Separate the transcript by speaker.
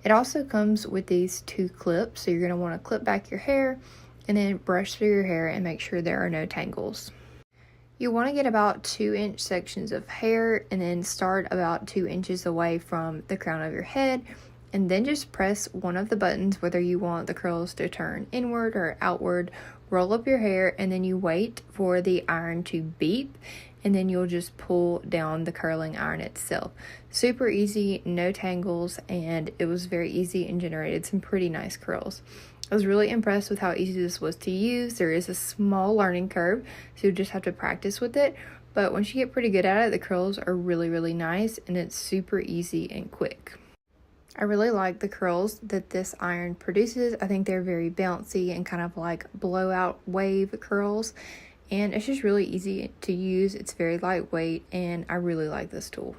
Speaker 1: It also comes with these 2 clips, so you're going to want to clip back your hair and then brush through your hair and make sure there are no tangles. You want to get about 2-inch sections of hair and then start about 2 inches away from the crown of your head, and then just press one of the buttons, whether you want the curls to turn inward or outward. Roll up your hair and then you wait for the iron to beep, and then you'll just pull down the curling iron itself. Super easy, no tangles, and it was very easy and generated some pretty nice curls. I was really impressed with how easy this was to use. There is a small learning curve, so you just have to practice with it. But once you get pretty good at it, the curls are really, really nice, and it's super easy and quick. I really like the curls that this iron produces. I think they're very bouncy and kind of like blowout wave curls, and it's just really easy to use. It's very lightweight, and I really like this tool.